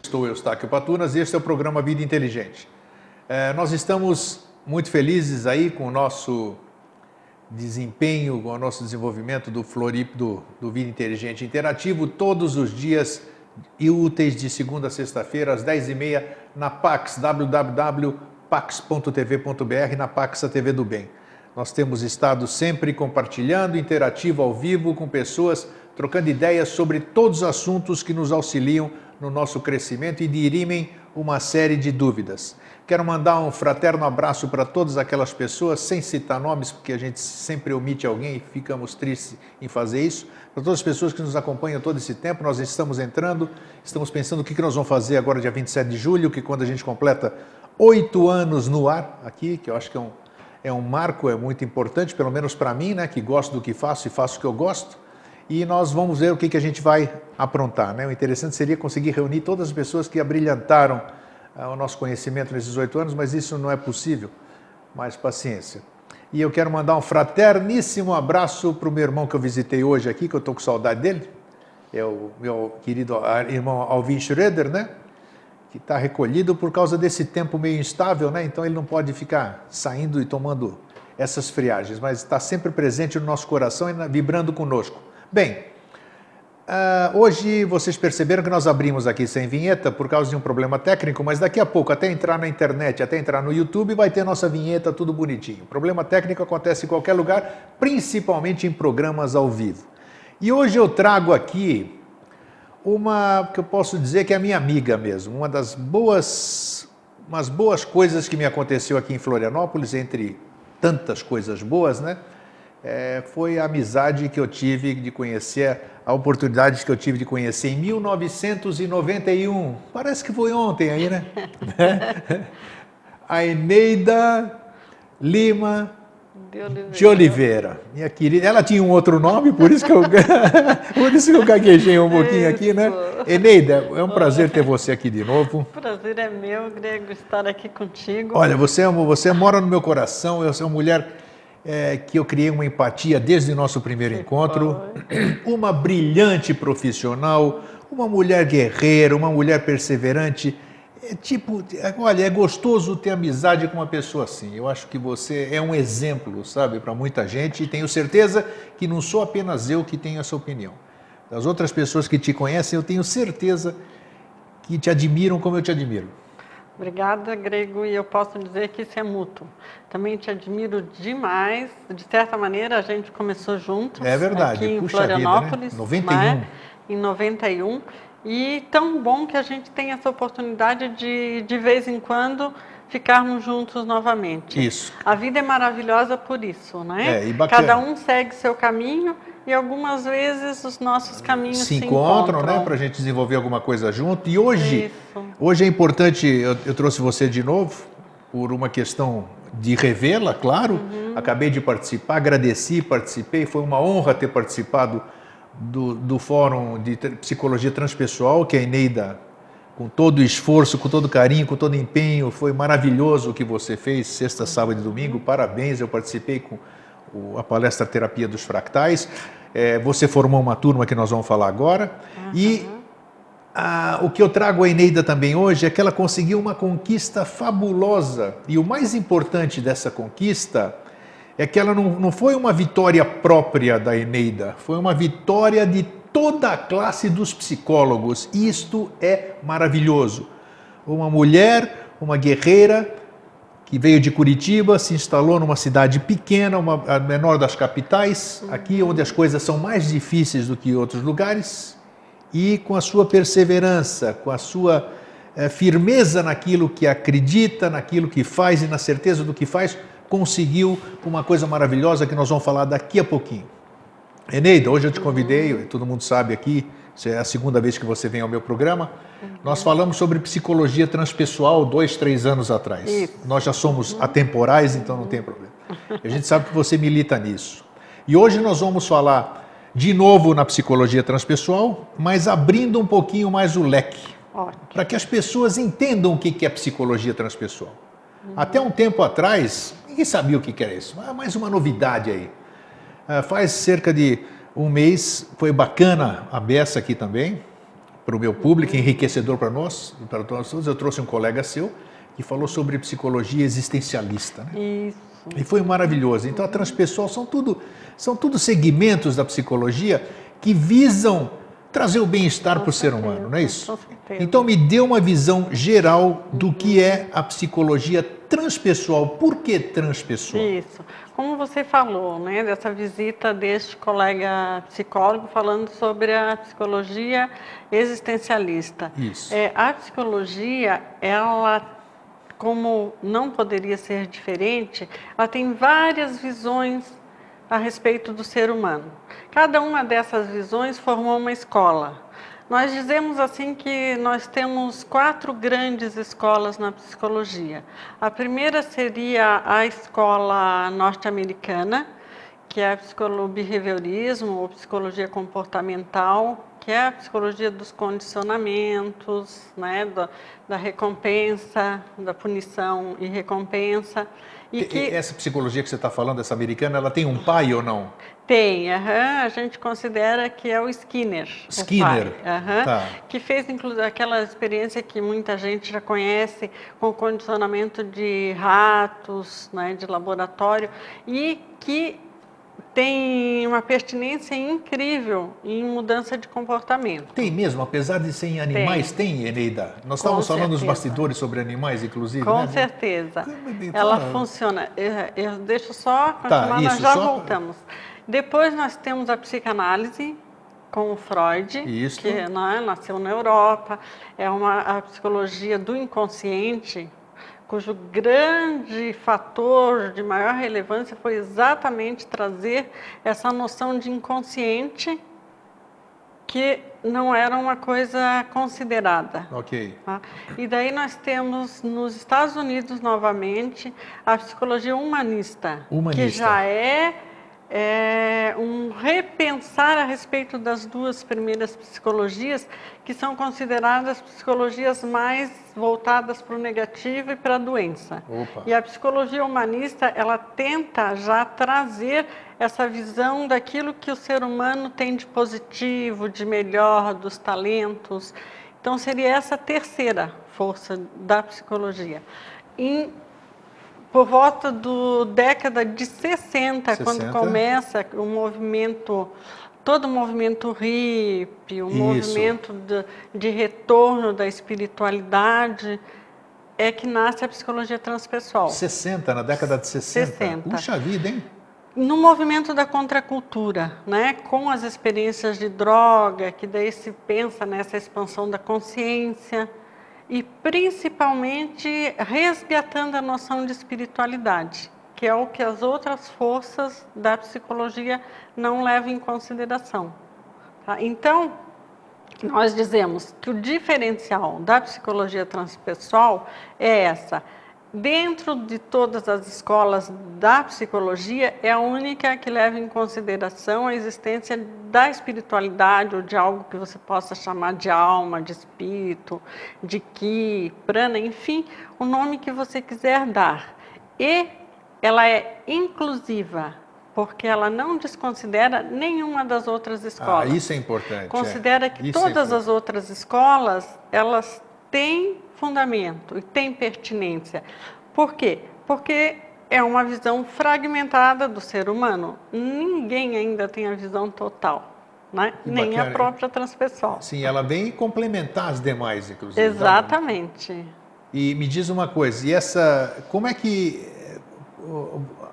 Sou Eustáquio Patunas e este é o programa Vida Inteligente. Nós estamos muito felizes aí com o nosso desempenho, com o nosso desenvolvimento do Florip, do Vida Inteligente Interativo, todos os dias e úteis de segunda a sexta-feira, às 10h30, na Pax, www.pax.tv.br, na Pax, a TV do Bem. Nós temos estado sempre compartilhando, interativo ao vivo com pessoas, trocando ideias sobre todos os assuntos que nos auxiliam no nosso crescimento e dirimem uma série de dúvidas. Quero mandar um fraterno abraço para todas aquelas pessoas, sem citar nomes, porque a gente sempre omite alguém e ficamos tristes em fazer isso. Para todas as pessoas que nos acompanham todo esse tempo, nós estamos entrando, estamos pensando o que nós vamos fazer agora, dia 27 de julho, que quando a gente completa 8 anos no ar aqui, que eu acho que é um marco, é muito importante, pelo menos para mim, né, que gosto do que faço e faço o que eu gosto. E nós vamos ver o que a gente vai aprontar, né? O interessante seria conseguir reunir todas as pessoas que abrilhantaram o nosso conhecimento nesses 8 anos, mas isso não é possível. Mas paciência. E eu quero mandar um fraterníssimo abraço para o meu irmão que eu visitei hoje aqui, que eu estou com saudade dele. É o meu querido irmão Alvin Schroeder, né? Que está recolhido por causa desse tempo meio instável, né? Então ele não pode ficar saindo e tomando essas friagens, mas está sempre presente no nosso coração e vibrando conosco. Bem, hoje vocês perceberam que nós abrimos aqui sem vinheta por causa de um problema técnico, mas daqui a pouco, até entrar na internet, até entrar no YouTube, vai ter nossa vinheta tudo bonitinho. O problema técnico acontece em qualquer lugar, principalmente em programas ao vivo. E hoje eu trago aqui uma que eu posso dizer que é a minha amiga mesmo, umas boas coisas que me aconteceu aqui em Florianópolis, entre tantas coisas boas, né? Foi a amizade que eu tive de conhecer, a oportunidade que eu tive de conhecer em 1991. Parece que foi ontem aí, né? A Eneida Lima de Oliveira. Minha querida, ela tinha um outro nome, por isso que eu gaguejei um pouquinho aqui, né? Eneida, é um prazer ter você aqui de novo. O prazer é meu, Grego, estar aqui contigo. Olha, você mora no meu coração, eu sou uma mulher que eu criei uma empatia desde o nosso primeiro encontro, uma brilhante profissional, uma mulher guerreira, uma mulher perseverante. Olha, é gostoso ter amizade com uma pessoa assim. Eu acho que você é um exemplo, sabe, para muita gente, e tenho certeza que não sou apenas eu que tenho essa opinião. Das outras pessoas que te conhecem, eu tenho certeza que te admiram como eu te admiro. Obrigada, Grego, e eu posso dizer que isso é mútuo. Também te admiro demais. De certa maneira, a gente começou juntos. É verdade. Aqui em Puxa Florianópolis. Vida, né? 91. Em 91. E tão bom que a gente tem essa oportunidade de vez em quando, ficarmos juntos novamente. Isso. A vida é maravilhosa por isso, né? E bacana. Cada um segue seu caminho e algumas vezes os nossos caminhos se encontram, né? Para a gente desenvolver alguma coisa junto. E hoje é importante, eu trouxe você de novo, por uma questão de revê-la, claro. Acabei de participar, participei, foi uma honra ter participado do Fórum de Psicologia Transpessoal, que a Eneida, com todo o esforço, com todo o carinho, com todo o empenho, foi maravilhoso o que você fez, sexta, sábado e domingo, parabéns, eu participei com a palestra Terapia dos Fractais, você formou uma turma que nós vamos falar agora, e o que eu trago a Eneida também hoje é que ela conseguiu uma conquista fabulosa, e o mais importante dessa conquista é que ela não foi uma vitória própria da Eneida, foi uma vitória de toda a classe dos psicólogos. Isto é maravilhoso. Uma mulher, uma guerreira, que veio de Curitiba, se instalou numa cidade pequena, a menor das capitais, aqui onde as coisas são mais difíceis do que em outros lugares, e com a sua perseverança, com a sua firmeza naquilo que acredita, naquilo que faz e na certeza do que faz, conseguiu uma coisa maravilhosa que nós vamos falar daqui a pouquinho. Eneida, hoje eu te convidei, todo mundo sabe aqui, é a segunda vez que você vem ao meu programa, nós falamos sobre psicologia transpessoal 2, 3 anos atrás. Isso. Nós já somos atemporais, então não tem problema. A gente sabe que você milita nisso. E hoje nós vamos falar de novo na psicologia transpessoal, mas abrindo um pouquinho mais o leque, para que as pessoas entendam o que é psicologia transpessoal. Até um tempo atrás, ninguém sabia o que era isso. Mais uma novidade aí. Faz cerca de um mês, foi bacana a beça aqui também. para o meu público, enriquecedor para nós todos. Eu trouxe um colega seu que falou sobre psicologia existencialista, né? Isso. E foi maravilhoso. Então, a transpessoal são tudo segmentos da psicologia que visam trazer o bem-estar para o ser humano, não é isso? Com certeza. Então, me dê uma visão geral do que é a psicologia transpessoal. Por que transpessoal? Isso. Como você falou, né, dessa visita deste colega psicólogo falando sobre a psicologia existencialista. Isso. A psicologia, ela, como não poderia ser diferente, ela tem várias visões a respeito do ser humano. Cada uma dessas visões formou uma escola. Nós dizemos assim que nós temos 4 grandes escolas na psicologia. A primeira seria a escola norte-americana, que é o behaviorismo, ou psicologia comportamental, que é a psicologia dos condicionamentos, né, da recompensa, da punição e recompensa. E essa psicologia que você está falando, essa americana, ela tem um pai ou não? Tem, a gente considera que é o Skinner. Skinner, o pai, tá. Que fez inclusive aquela experiência que muita gente já conhece com o condicionamento de ratos, né, de laboratório, e que tem uma pertinência incrível em mudança de comportamento. Tem mesmo, apesar de ser em animais, tem, Eneida? Nós estávamos falando nos bastidores sobre animais, inclusive, Com né? certeza. Ela funciona. Eu deixo só continuar, nós já voltamos. Depois nós temos a psicanálise com o Freud, que nasceu na Europa. É a psicologia do inconsciente, cujo grande fator de maior relevância foi exatamente trazer essa noção de inconsciente que não era uma coisa considerada. Ok. Tá? E daí nós temos nos Estados Unidos novamente a psicologia humanista. Que já é um repensar a respeito das 2 primeiras psicologias, que são consideradas psicologias mais voltadas para o negativo e para a doença. Opa. E a psicologia humanista, ela tenta já trazer essa visão daquilo que o ser humano tem de positivo, de melhor, dos talentos. Então, seria essa terceira força da psicologia. Por volta da década de 60, quando começa o movimento, todo o movimento hippie, o movimento de retorno da espiritualidade, é que nasce a psicologia transpessoal. 60, na década de 60? Puxa vida, hein? No movimento da contracultura, né, com as experiências de droga, que daí se pensa nessa expansão da consciência, e principalmente resgatando a noção de espiritualidade, que é o que as outras forças da psicologia não levam em consideração. Tá? Então, nós dizemos que o diferencial da psicologia transpessoal é essa. Dentro de todas as escolas da psicologia, é a única que leva em consideração a existência da espiritualidade, ou de algo que você possa chamar de alma, de espírito, de ki, prana, enfim, o nome que você quiser dar. E ela é inclusiva, porque ela não desconsidera nenhuma das outras escolas. Isso é importante. Considera que todas as outras escolas, elas têm fundamento e têm pertinência. Por quê? Porque é uma visão fragmentada do ser humano. Ninguém ainda tem a visão total, né? Nem a própria transpessoal. Sim, ela vem complementar as demais, inclusive. Exatamente. E me diz uma coisa, como é que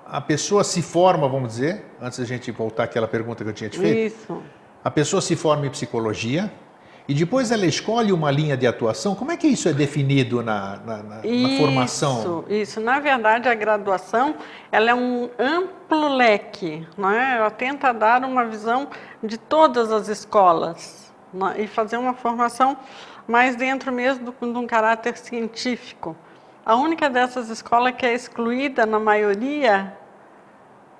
a pessoa se forma, vamos dizer, antes da gente voltar àquela pergunta que eu tinha te feito? Isso. A pessoa se forma em psicologia, e depois ela escolhe uma linha de atuação. Como é que isso é definido na formação? Isso. Na verdade, a graduação ela é um amplo leque, né? Ela tenta dar uma visão de todas as escolas, né? E fazer uma formação mais dentro mesmo de um caráter científico. A única dessas escolas que é excluída na maioria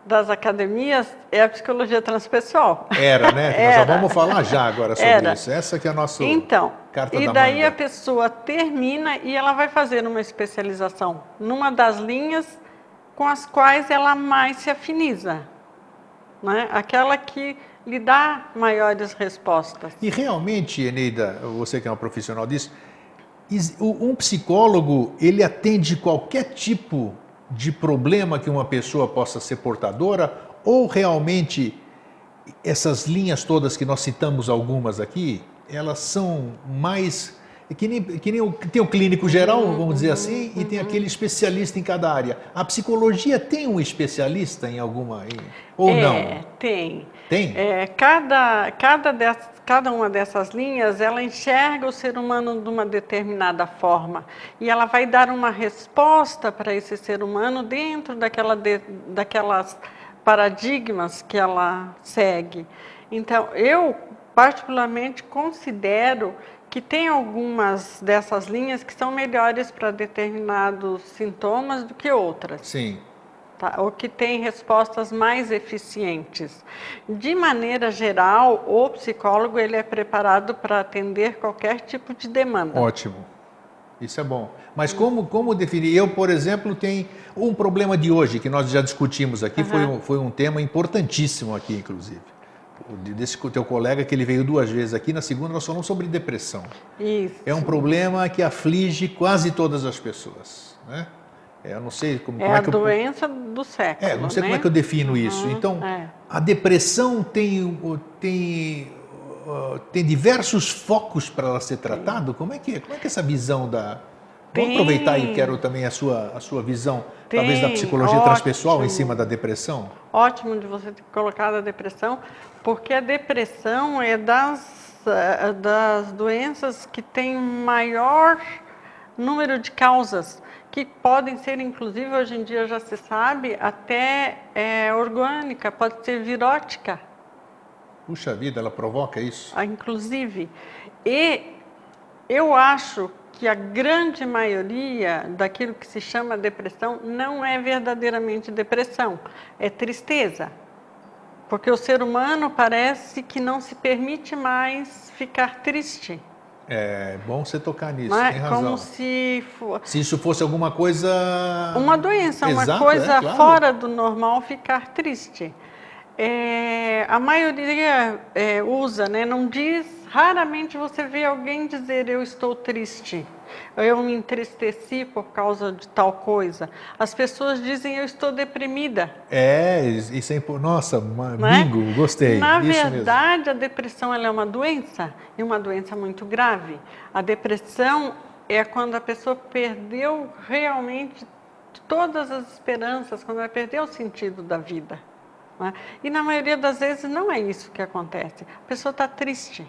das academias é a psicologia transpessoal. Era, né? Nós já vamos falar já agora sobre isso. Essa que é a nossa carta da manga. E daí a pessoa termina e ela vai fazer uma especialização numa das linhas com as quais ela mais se afiniza, né? Aquela que lhe dá maiores respostas. E realmente, Eneida, você que é uma profissional disso, um psicólogo, ele atende qualquer tipo de problema que uma pessoa possa ser portadora, ou realmente essas linhas todas que nós citamos algumas aqui, elas são mais... tem o clínico geral, vamos dizer assim, e tem aquele especialista em cada área. A psicologia tem um especialista em alguma... ou não? Tem. Tem? Cada uma dessas linhas, ela enxerga o ser humano de uma determinada forma. E ela vai dar uma resposta para esse ser humano dentro daquelas paradigmas que ela segue. Então, eu particularmente considero que tem algumas dessas linhas que são melhores para determinados sintomas do que outras. Sim. Tá? Ou que tem respostas mais eficientes. De maneira geral, o psicólogo ele é preparado para atender qualquer tipo de demanda. Ótimo. Isso é bom. Mas como definir? Eu, por exemplo, tenho um problema de hoje, que nós já discutimos aqui, foi um tema importantíssimo aqui, inclusive. Desse teu colega, que ele veio 2 vezes aqui, na segunda nós falamos sobre depressão. Isso. É um problema que aflige quase todas as pessoas, né? Eu não sei como é é que a doença do século, não sei né? como é que eu defino isso. Então, a depressão tem diversos focos para ela ser tratada? Como é que é essa visão da... Vamos aproveitar e quero também a sua visão, talvez da psicologia transpessoal em cima da depressão. Ótimo de você ter colocado a depressão, porque a depressão é das doenças que tem maior número de causas, que podem ser, inclusive, hoje em dia já se sabe, até orgânica, pode ser virótica. Puxa vida, ela provoca isso? Inclusive. E eu acho que a grande maioria daquilo que se chama depressão não é verdadeiramente depressão, é tristeza. Porque o ser humano parece que não se permite mais ficar triste. É bom você tocar nisso, tem razão. Como se isso fosse alguma coisa... uma doença, Exato, uma coisa claro. fora do normal ficar triste. A maioria usa, né? Não diz, raramente você vê alguém dizer eu estou triste, eu me entristeci por causa de tal coisa. As pessoas dizem eu estou deprimida. Isso é nossa, bingo, gostei. Na isso verdade, mesmo. A depressão ela é uma doença, e uma doença muito grave. A depressão é quando a pessoa perdeu realmente todas as esperanças, quando ela perdeu o sentido da vida. Né? E na maioria das vezes não é isso que acontece. A pessoa está triste.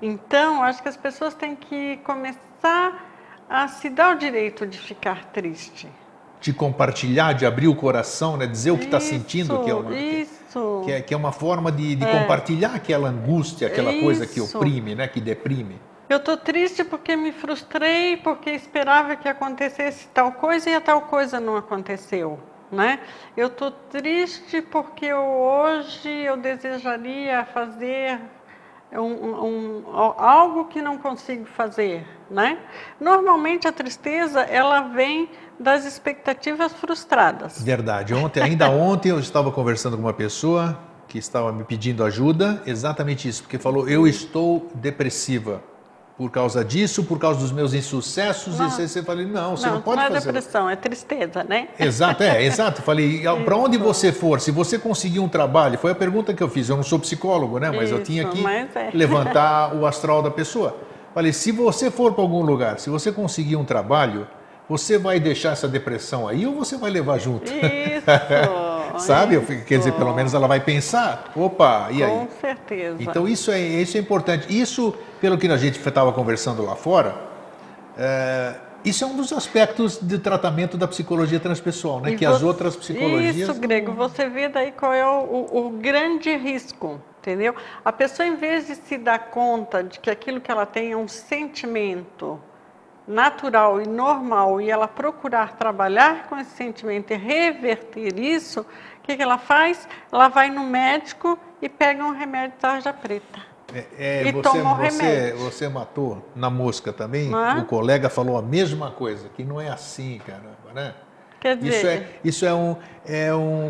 Então, acho que as pessoas têm que começar a se dar o direito de ficar triste. De compartilhar, de abrir o coração, né? Dizer o que está sentindo, que é uma forma de compartilhar aquela angústia, aquela coisa que oprime, né? Que deprime. Eu estou triste porque me frustrei, porque esperava que acontecesse tal coisa e a tal coisa não aconteceu. Né? Eu estou triste porque hoje eu desejaria fazer algo que não consigo fazer. Né? Normalmente a tristeza ela vem das expectativas frustradas. Verdade. Ainda ontem eu estava conversando com uma pessoa que estava me pedindo ajuda, exatamente isso, porque falou, eu estou depressiva. Por causa disso, por causa dos meus insucessos, e você falou, não, você não pode fazer. Não é depressão, é tristeza, né? Exato, exato. Falei, para onde você for, se você conseguir um trabalho, foi a pergunta que eu fiz, eu não sou psicólogo, né? Mas eu tinha que levantar o astral da pessoa. Falei, se você for para algum lugar, se você conseguir um trabalho, você vai deixar essa depressão aí ou você vai levar junto? Isso! Sabe? Quer dizer, pelo menos ela vai pensar, opa, e aí? Com certeza. Então isso é importante. Isso, pelo que a gente estava conversando lá fora, isso é um dos aspectos de tratamento da psicologia transpessoal, né? Que as outras psicologias... Isso, Grego, você vê daí qual é o grande risco, entendeu? A pessoa, em vez de se dar conta de que aquilo que ela tem é um sentimento natural e normal, e ela procurar trabalhar com esse sentimento e reverter isso, o que ela faz? Ela vai no médico e pega um remédio de tarja preta. Toma o remédio. Você matou na mosca também? O colega falou a mesma coisa, que não é assim, caramba, né? Quer dizer, isso é um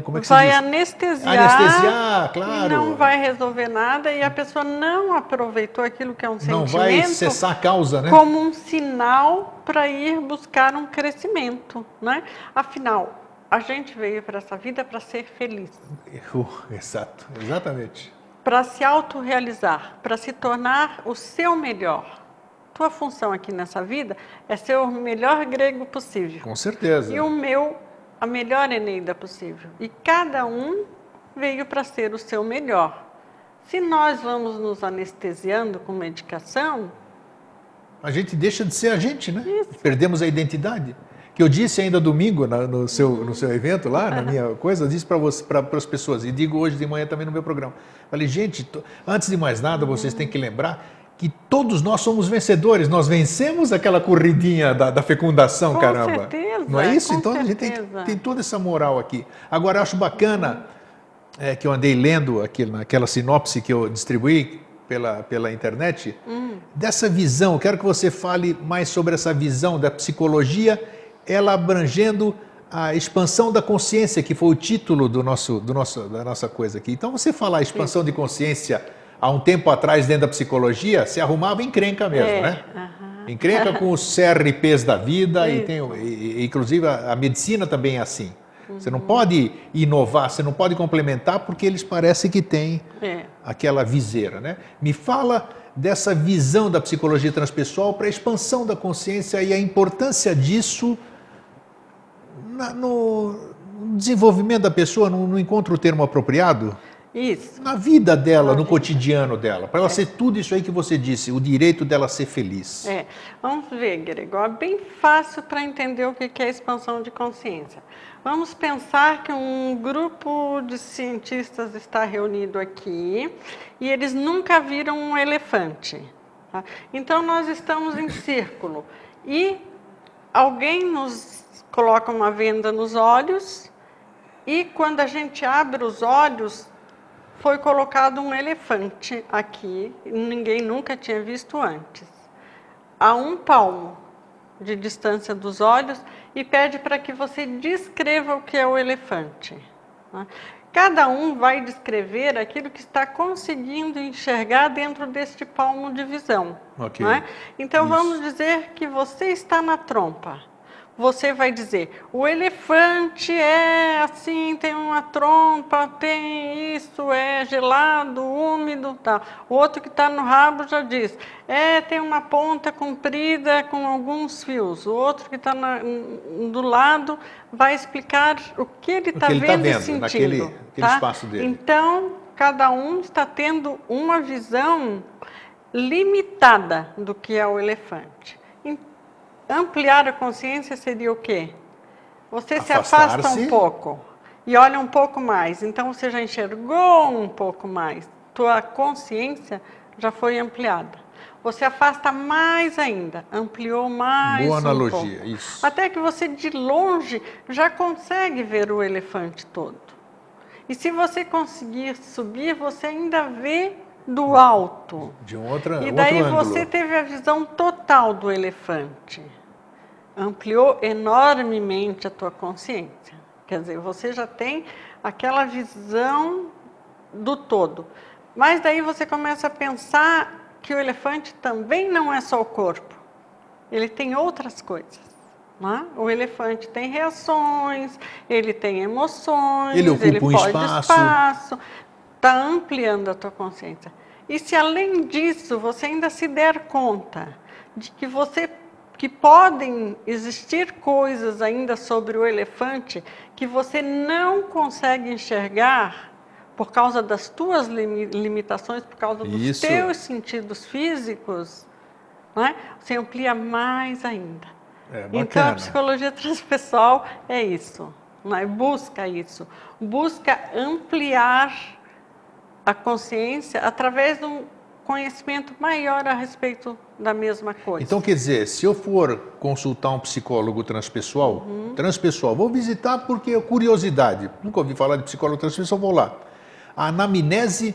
como é que vai se diz? anestesiar, claro. e não vai resolver nada, e a pessoa não aproveitou aquilo que é um Não sentimento vai cessar a causa, né? como um sinal para ir buscar um crescimento, né? Afinal, a gente veio para essa vida para ser feliz. Exato, exatamente. Para se autorrealizar, para se tornar o seu melhor. Tua função aqui nessa vida é ser o melhor grego possível. Com certeza. E o meu, a melhor Eneida possível. E cada um veio para ser o seu melhor. Se nós vamos nos anestesiando com medicação... A gente deixa de ser a gente, né? Isso. Perdemos a identidade. Que eu disse ainda domingo no seu evento lá, na minha coisa, eu disse para as pessoas, e digo hoje de manhã também no meu programa. Falei, gente, antes de mais nada, vocês têm que lembrar que todos nós somos vencedores, nós vencemos aquela corridinha da fecundação, com caramba. Certeza, não é isso? Então certeza. A gente tem toda essa moral aqui. Agora, eu acho bacana que eu andei lendo naquela sinopse que eu distribuí pela internet, dessa visão, eu quero que você fale mais sobre essa visão da psicologia, ela abrangendo a expansão da consciência, que foi o título da nossa coisa aqui. Então, você falar expansão de consciência há um tempo atrás dentro da psicologia, se arrumava encrenca mesmo, né? Encrenca com os CRPs da vida, inclusive a medicina também é assim. Você não pode inovar, você não pode complementar, porque eles parecem que têm aquela viseira, né? Me fala dessa visão da psicologia transpessoal para a expansão da consciência e a importância disso no desenvolvimento da pessoa, não encontra o termo apropriado? Isso. Na vida dela, no cotidiano dela, para ela ser tudo isso aí que você disse, o direito dela ser feliz. Vamos ver, Gregor, é bem fácil para entender o que é expansão de consciência. Vamos pensar que um grupo de cientistas está reunido aqui e eles nunca viram um elefante. Tá? Então, nós estamos em círculo e alguém nos coloca uma venda nos olhos e quando a gente abre os olhos, foi colocado um elefante aqui, ninguém nunca tinha visto antes, a 1 palmo de distância dos olhos e pede para que você descreva o que é o elefante. Cada um vai descrever aquilo que está conseguindo enxergar dentro deste palmo de visão. Okay. Então, vamos dizer que você está na trompa. Você vai dizer, o elefante é assim, tem uma trompa, tem isso, é gelado, úmido, tá. O outro que está no rabo já diz, tem uma ponta comprida com alguns fios. O outro que está do lado vai explicar o que ele está vendo e sentindo. Naquele espaço dele. Então, cada um está tendo uma visão limitada do que é o elefante. Ampliar a consciência seria o quê? Você se afasta um pouco e olha um pouco mais. Então, você já enxergou um pouco mais. Tua consciência já foi ampliada. Você afasta mais ainda, ampliou mais Boa um analogia, pouco. isso. Até que você, de longe, já consegue ver o elefante todo. E se você conseguir subir, você ainda vê do alto. De outro ângulo. E daí você teve a visão total do elefante. Ampliou enormemente a tua consciência. Quer dizer, você já tem aquela visão do todo. Mas daí você começa a pensar que o elefante também não é só o corpo. Ele tem outras coisas. Né? O elefante tem reações, ele tem emoções, ele ocupa um espaço. Está ampliando a tua consciência. E se além disso você ainda se der conta de que podem existir coisas ainda sobre o elefante que você não consegue enxergar por causa das tuas limitações, por causa dos teus sentidos físicos, né? Você amplia mais ainda. Então a psicologia transpessoal é isso, né? Busca isso, busca ampliar a consciência através de um conhecimento maior a respeito da mesma coisa. Então, quer dizer, se eu for consultar um psicólogo transpessoal, vou visitar porque é curiosidade. Nunca ouvi falar de psicólogo transpessoal, vou lá. A anamnese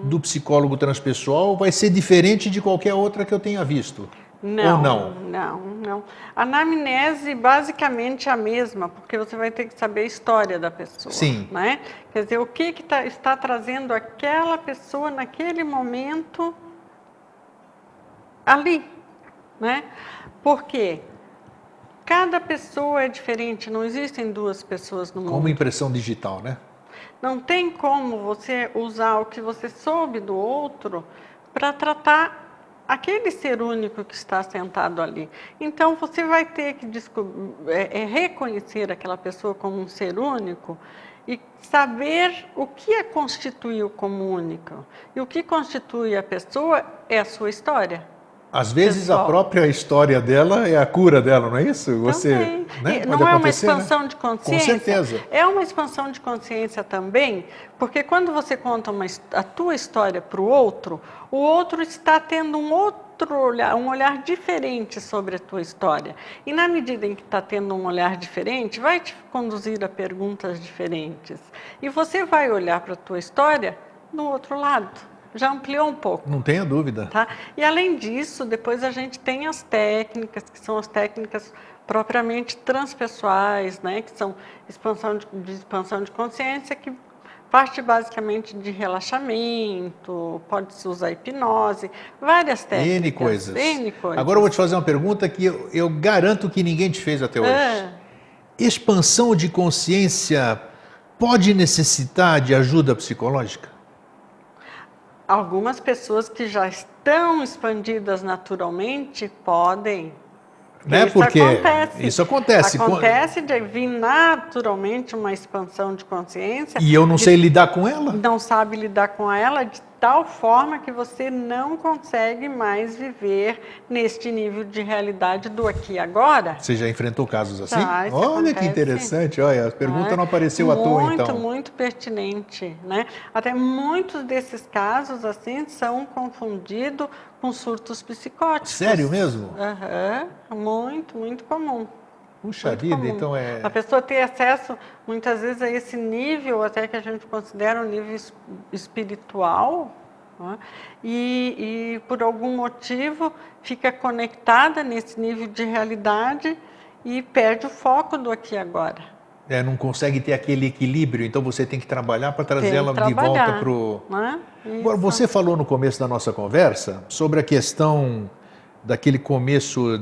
do psicólogo transpessoal vai ser diferente de qualquer outra que eu tenha visto. Não, Ou não? não. A anamnese basicamente é a mesma, porque você vai ter que saber a história da pessoa, Sim. né? Quer dizer, o que está trazendo aquela pessoa naquele momento ali, né? Porque cada pessoa é diferente, não existem duas pessoas no mundo. Como impressão digital, né? Não tem como você usar o que você soube do outro para tratar aquele ser único que está sentado ali. Então, você vai ter que reconhecer aquela pessoa como um ser único e saber o que a constituiu como único. E o que constitui a pessoa é a sua história. Às vezes Pessoal. a própria história dela é a cura dela, não é isso? Você, Também. né? Não é uma expansão, né, de consciência? Com certeza. É uma expansão de consciência também, porque quando você conta a tua história para o outro está tendo um olhar diferente sobre a tua história. E na medida em que está tendo um olhar diferente, vai te conduzir a perguntas diferentes. E você vai olhar para a tua história do outro lado. Já ampliou um pouco. Não tenha dúvida. Tá? E além disso, depois a gente tem as técnicas, que são as técnicas propriamente transpessoais, né? Que são expansão de consciência, que parte basicamente de relaxamento, pode-se usar hipnose, várias técnicas. N coisas. N coisas. Agora eu vou te fazer uma pergunta que eu garanto que ninguém te fez até hoje. Expansão de consciência pode necessitar de ajuda psicológica? Algumas pessoas que já estão expandidas naturalmente podem. Né? Isso Porque acontece. Isso acontece. Acontece de vir naturalmente uma expansão de consciência. E eu não sei lidar com ela? Não sabe lidar com ela de tal forma que você não consegue mais viver neste nível de realidade do aqui e agora. Você já enfrentou casos assim? Isso Olha acontece. que interessante. Olha, a pergunta não apareceu à toa, então. Muito pertinente, né? Até muitos desses casos assim são confundidos com surtos psicóticos. Sério mesmo? Muito comum. Puxa Muito vida, comum. então é... A pessoa ter acesso, muitas vezes, a esse nível, até que a gente considera um nível espiritual, né? E por algum motivo, fica conectada nesse nível de realidade e perde o foco do aqui e agora. não consegue ter aquele equilíbrio, então você tem que trabalhar para trazer ela de volta para o... Né? Agora, você falou no começo da nossa conversa sobre a questão daquele começo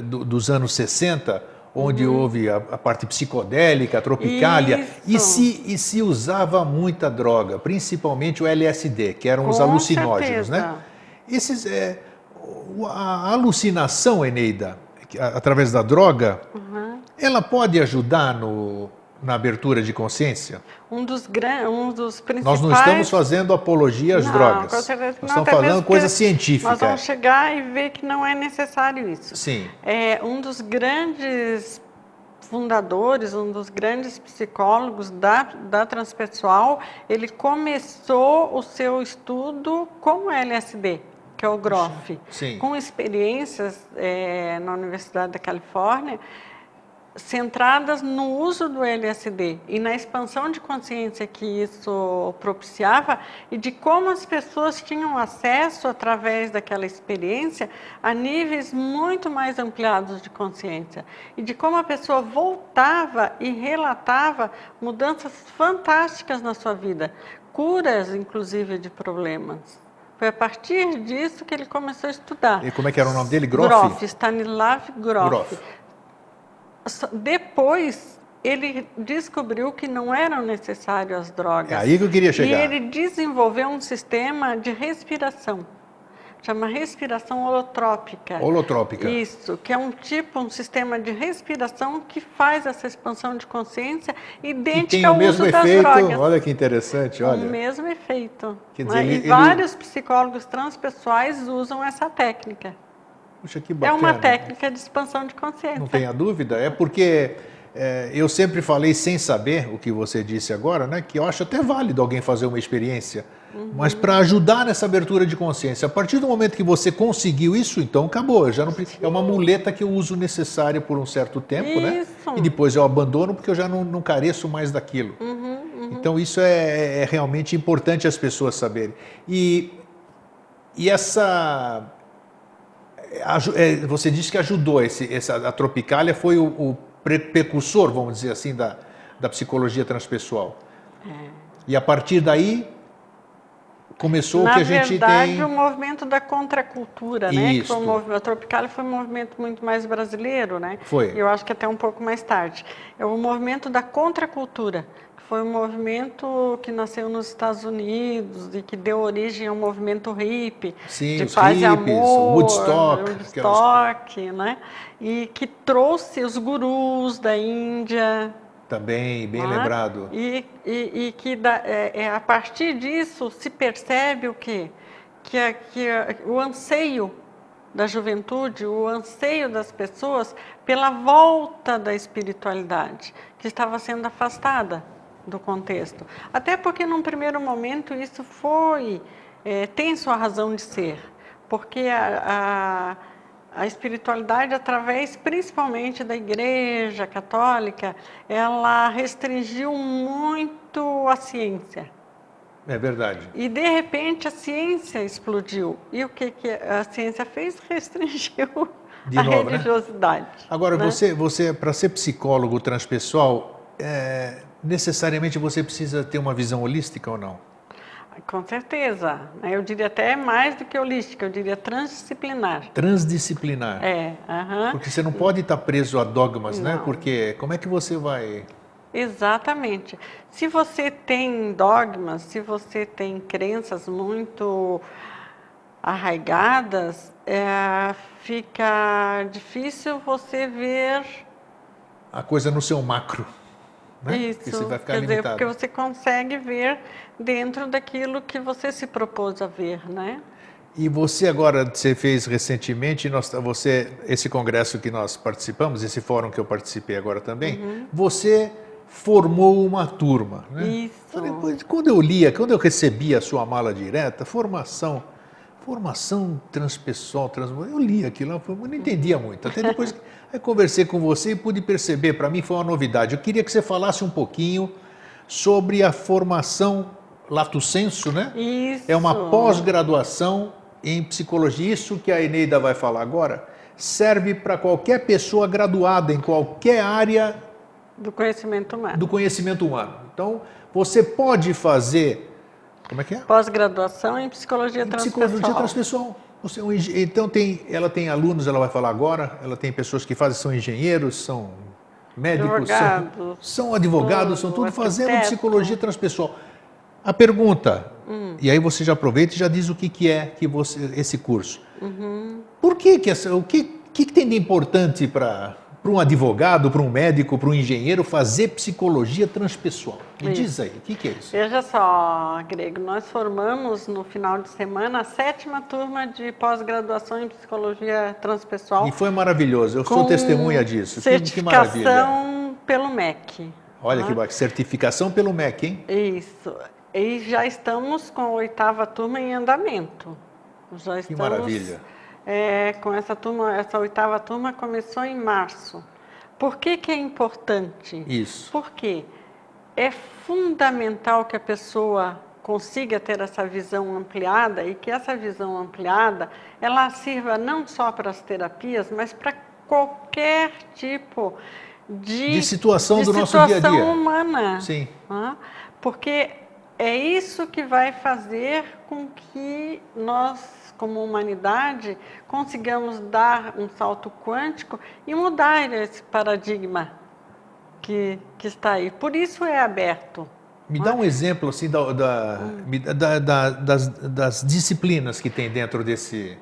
dos anos 60, onde houve a parte psicodélica, a tropicália, e se usava muita droga, principalmente o LSD, que eram os alucinógenos, né? A alucinação, Eneida, através da droga, ela pode ajudar na abertura de consciência? Um dos principais... Nós não estamos fazendo apologia às drogas. Com certeza nós estamos falando coisa científica. Nós vamos chegar e ver que não é necessário isso. Sim. Um dos grandes fundadores, um dos grandes psicólogos da transpessoal, ele começou o seu estudo com o LSD, que é o Groff. Sim. Com experiências na Universidade da Califórnia, centradas no uso do LSD e na expansão de consciência que isso propiciava e de como as pessoas tinham acesso, através daquela experiência, a níveis muito mais ampliados de consciência e de como a pessoa voltava e relatava mudanças fantásticas na sua vida, curas, inclusive, de problemas. Foi a partir disso que ele começou a estudar. E como é que era o nome dele? Groff? Groff, Stanislav Grof. Depois, ele descobriu que não eram necessárias as drogas. É aí que eu queria chegar. E ele desenvolveu um sistema de respiração, chama respiração holotrópica. Holotrópica. Isso, que é um sistema de respiração que faz essa expansão de consciência idêntica ao uso das drogas. Olha que interessante, olha. O mesmo efeito. Quer dizer, vários psicólogos transpessoais usam essa técnica. Puxa, que bacana. É uma técnica de expansão de consciência. Não tenha dúvida, é porque eu sempre falei, sem saber o que você disse agora, né, que eu acho até válido alguém fazer uma experiência, mas para ajudar nessa abertura de consciência. A partir do momento que você conseguiu isso, então acabou. Já não, é uma muleta que eu uso necessária por um certo tempo, né? E depois eu abandono porque eu já não careço mais daquilo. Então isso é realmente importante as pessoas saberem. E Você disse que ajudou, a Tropicália foi o precursor, vamos dizer assim, da psicologia transpessoal. E a partir daí começou o que a gente tem... Na verdade, o movimento da contracultura, né? Que foi Isto. a Tropicália foi um movimento muito mais brasileiro, né? Foi. E eu acho que até um pouco mais tarde. É o movimento da contracultura, que foi um movimento que nasceu nos Estados Unidos e que deu origem ao movimento hippie, Sim, de os paz e hippies, amor, o Woodstock, né? E que trouxe os gurus da Índia. também, bem Né? lembrado. E que a partir disso se percebe o quê? Que o anseio da juventude, o anseio das pessoas pela volta da espiritualidade, que estava sendo afastada do contexto. Até porque, num primeiro momento, isso tem sua razão de ser, porque a espiritualidade, através principalmente da Igreja Católica, ela restringiu muito a ciência. É verdade. E, de repente, a ciência explodiu. E o que a ciência fez? Restringiu De a novo, religiosidade. né? Agora, né? você para ser psicólogo transpessoal, necessariamente você precisa ter uma visão holística ou não? Com certeza. Eu diria até mais do que holística, eu diria transdisciplinar. Transdisciplinar. Porque você não pode estar preso a dogmas, né? Porque como é que você vai... Exatamente. Se você tem dogmas, se você tem crenças muito arraigadas, fica difícil você ver... a coisa no seu macro. Né? Isso, você vai ficar quer dizer, limitado. porque você consegue ver dentro daquilo que você se propôs a ver, né? E você agora, você fez recentemente, esse congresso que nós participamos, esse fórum que eu participei agora também, você formou uma turma, né? Isso. Depois, quando eu recebi a sua mala direta, formação transpessoal, eu li aquilo, eu não entendia muito. Até depois aí conversei com você e pude perceber, para mim foi uma novidade. Eu queria que você falasse um pouquinho sobre a formação lato sensu, né? Isso. É uma pós-graduação em psicologia. Isso que a Eneida vai falar agora serve para qualquer pessoa graduada em qualquer área do conhecimento humano. Então, você pode fazer... Como é que é? Pós-graduação em psicologia transpessoal. Psicologia transpessoal. Então, ela tem alunos, ela vai falar agora, ela tem pessoas que são engenheiros, são médicos, são advogados, são tudo fazendo psicologia transpessoal. A pergunta, e aí você já aproveita e já diz o que é esse curso. Por que o que tem de importante para um advogado, para um médico, para um engenheiro fazer psicologia transpessoal? Me diz aí, o que é isso? Veja só, Grego, nós formamos no final de semana a 7ª turma de pós-graduação em psicologia transpessoal. E foi maravilhoso, eu sou testemunha disso. Que maravilha. Certificação pelo MEC. Olha que bacana, certificação pelo MEC, hein? Isso. E já estamos com a 8ª turma em andamento. Que maravilha. Com essa 8ª turma começou em março. Por que é importante? Isso. Porque é fundamental que a pessoa consiga ter essa visão ampliada e que essa visão ampliada ela sirva não só para as terapias, mas para qualquer tipo de situação do nosso dia a dia. Situação humana. Sim. Porque é isso que vai fazer com que nós, como humanidade, consigamos dar um salto quântico e mudar esse paradigma que está aí. Por isso é aberto. Me dá um exemplo assim, das disciplinas que tem dentro desse...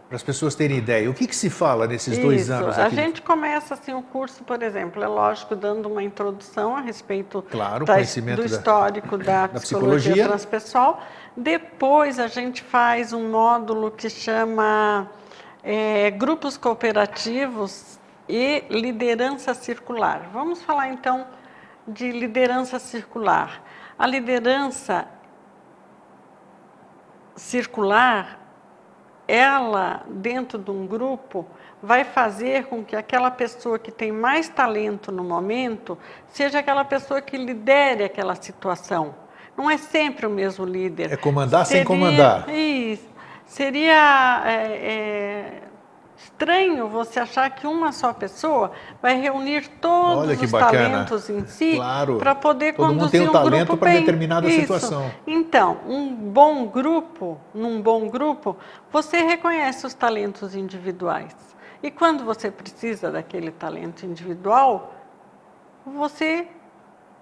Para as pessoas terem ideia. O que se fala nesses 2 anos aqui? A gente começa assim o curso, por exemplo, é lógico, dando uma introdução a respeito do histórico da psicologia transpessoal. Depois a gente faz um módulo que chama grupos cooperativos e liderança circular. Vamos falar então de liderança circular. A liderança circular, ela, dentro de um grupo, vai fazer com que aquela pessoa que tem mais talento no momento seja aquela pessoa que lidere aquela situação. Não é sempre o mesmo líder. É comandar sem comandar. Isso. Seria estranho você achar que uma só pessoa vai reunir todos os talentos em si para poder Todo mundo tem conduzir um um talento grupo para bem. determinada Isso. situação. Então, num bom grupo, você reconhece os talentos individuais. E quando você precisa daquele talento individual, você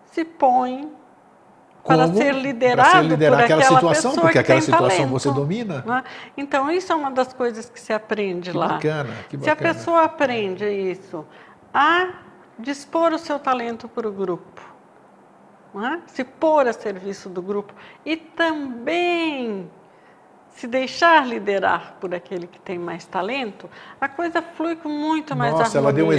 se põe para ser liderado por aquela situação, pessoa porque que aquela tem situação talento, você domina. né? Então, isso é uma das coisas que se aprende Que lá. bacana, que Se a bacana. pessoa aprende isso, a dispor o seu talento para o grupo, né? Se pôr a serviço do grupo e também se deixar liderar por aquele que tem mais talento, a coisa flui com muito mais harmonia. Nossa, ela deu um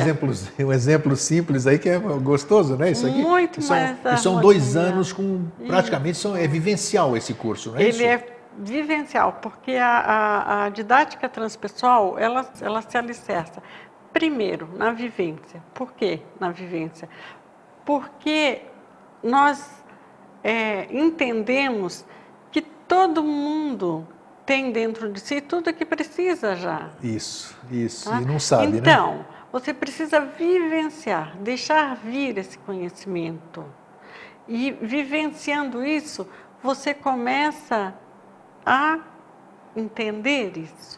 exemplo simples aí que é gostoso, né? Isso aqui muito mais e são 2 anos com praticamente é vivencial esse curso, não é isso? Ele é vivencial, porque a didática transpessoal, ela se alicerça primeiro na vivência. Por quê na vivência? Porque nós entendemos que todo mundo tem dentro de si tudo que precisa já. Isso, Tá? E não sabe, né? Então, você precisa vivenciar, deixar vir esse conhecimento. E vivenciando isso, você começa a entender isso.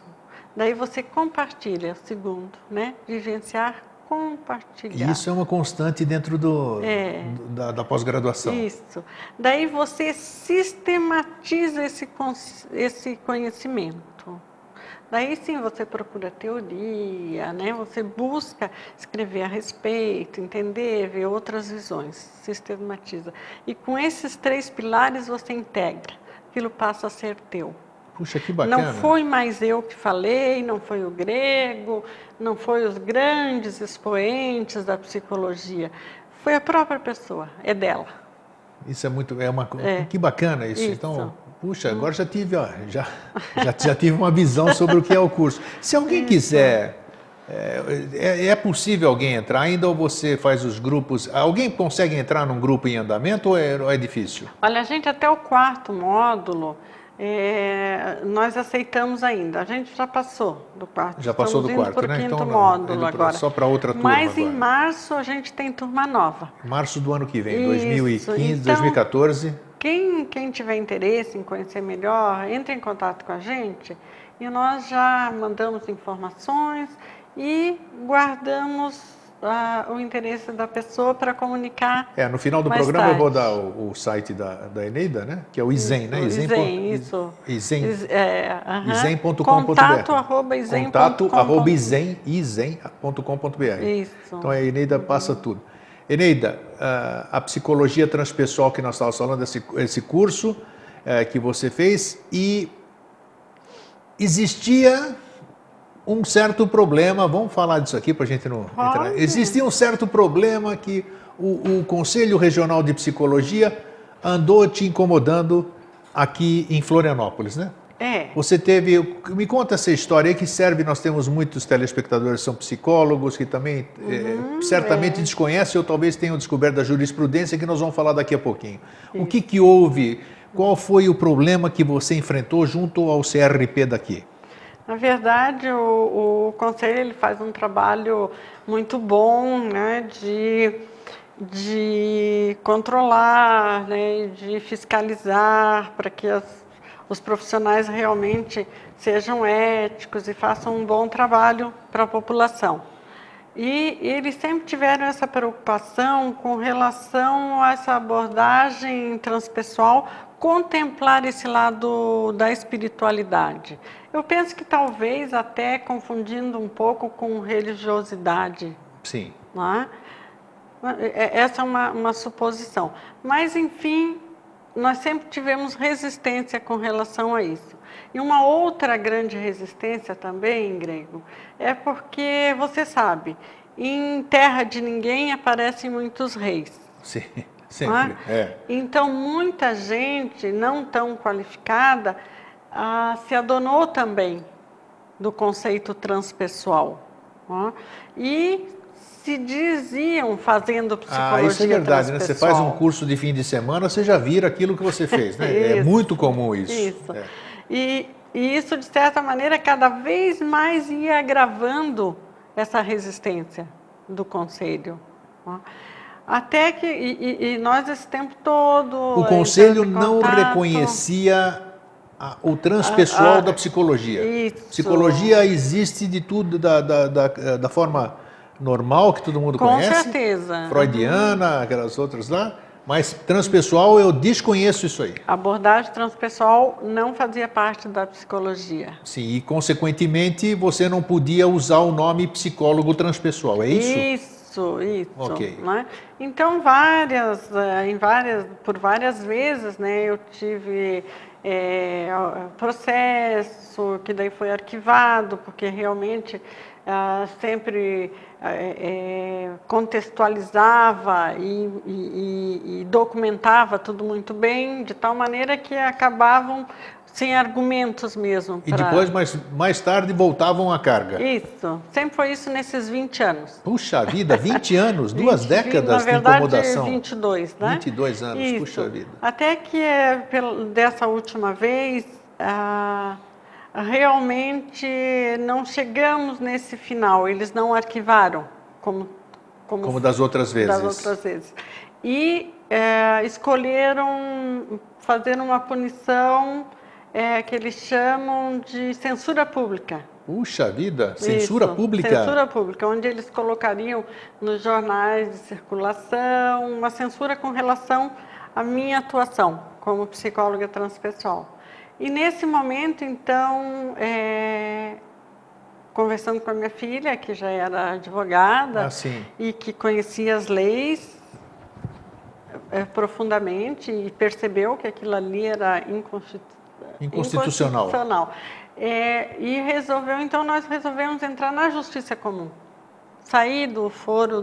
Daí você compartilha, segundo, né? Vivenciar, compartilhar. Isso é uma constante dentro da pós-graduação. Isso. Daí você sistematiza esse conhecimento. Daí sim você procura teoria, né? Você busca escrever a respeito, entender, ver outras visões, sistematiza. E com esses 3 pilares você integra, aquilo passa a ser teu. Puxa, que bacana. Não foi mais eu que falei, não foi o grego, não foi os grandes expoentes da psicologia. Foi a própria pessoa, é dela. Isso que bacana isso. Então, puxa, agora já tive, já tive uma visão sobre o que é o curso. Se alguém quiser, é possível alguém entrar ainda ou você faz os grupos? Alguém consegue entrar num grupo em andamento ou é difícil? Olha, a gente até o 4º módulo, nós aceitamos ainda. A gente já passou do 4º. Já passou do 4º, né? Então, módulo agora. Só para outra turma Mas agora. em março a gente tem turma nova. Março do ano que vem, Isso. 2015, Então, 2014. Quem tiver interesse em conhecer melhor, entre em contato com a gente e nós já mandamos informações e guardamos o interesse da pessoa para comunicar. No final do programa eu vou dar o site da Eneida, né? Que é o ISEM, né? Isso. ISEM.com.br. Contato@isem.com.br. Isso. Então a Eneida passa tudo. Eneida, a psicologia transpessoal que nós estávamos falando, esse curso que você fez, e existia um certo problema, vamos falar disso aqui para a gente não entrar. Existia um certo problema que o Conselho Regional de Psicologia andou te incomodando aqui em Florianópolis, né? Você me conta essa história aí que serve, nós temos muitos telespectadores que são psicólogos, que também certamente desconhecem ou talvez tenham descoberto da jurisprudência, que nós vamos falar daqui a pouquinho. O que houve? Qual foi o problema que você enfrentou junto ao CRP daqui? Na verdade, o Conselho ele faz um trabalho muito bom, né, de controlar, né, de fiscalizar para que os profissionais realmente sejam éticos e façam um bom trabalho para a população. E eles sempre tiveram essa preocupação com relação a essa abordagem transpessoal, contemplar esse lado da espiritualidade. Eu penso que talvez até confundindo um pouco com religiosidade. Sim. Não é? Essa é uma suposição. Mas, enfim, nós sempre tivemos resistência com relação a isso. E uma outra grande resistência também, Grego, é porque, você sabe, em terra de ninguém aparecem muitos reis. Sim, sempre. Então, muita gente não tão qualificada se adonou também do conceito transpessoal. E se diziam fazendo psicologia isso é verdade, né? Você faz um transpessoal. curso de fim de semana, você já vira aquilo que você fez, né? É muito comum isso. E E isso, de certa maneira, cada vez mais ia agravando essa resistência do conselho. Até que, e nós esse tempo todo... O conselho não reconhecia o transpessoal da psicologia. Isso. Psicologia existe de tudo, da forma normal, que todo mundo conhece. Com certeza. Freudiana, aquelas outras lá. Mas transpessoal, eu desconheço isso aí. A abordagem transpessoal não fazia parte da psicologia. Sim, e consequentemente você não podia usar o nome psicólogo transpessoal, é isso? Isso. Ok. Né? Então, por várias vezes, né, eu tive processo que daí foi arquivado, porque realmente sempre contextualizava e documentava tudo muito bem, de tal maneira que acabavam sem argumentos mesmo. E depois, mais tarde, voltavam à carga. Isso, sempre foi isso nesses 20 anos. Puxa vida, 20 anos, 2 décadas de incomodação. 22, né? 22 anos, isso. Puxa vida. Até que dessa última vez, realmente não chegamos nesse final, eles não arquivaram como das outras vezes. Das outras vezes. E escolheram fazer uma punição que eles chamam de censura pública. Puxa vida, censura pública? Censura pública, onde eles colocariam nos jornais de circulação uma censura com relação à minha atuação como psicóloga transpessoal. E nesse momento, então, conversando com a minha filha, que já era advogada e que conhecia as leis profundamente e percebeu que aquilo ali era inconstitucional. E nós resolvemos entrar na justiça comum. Sair do foro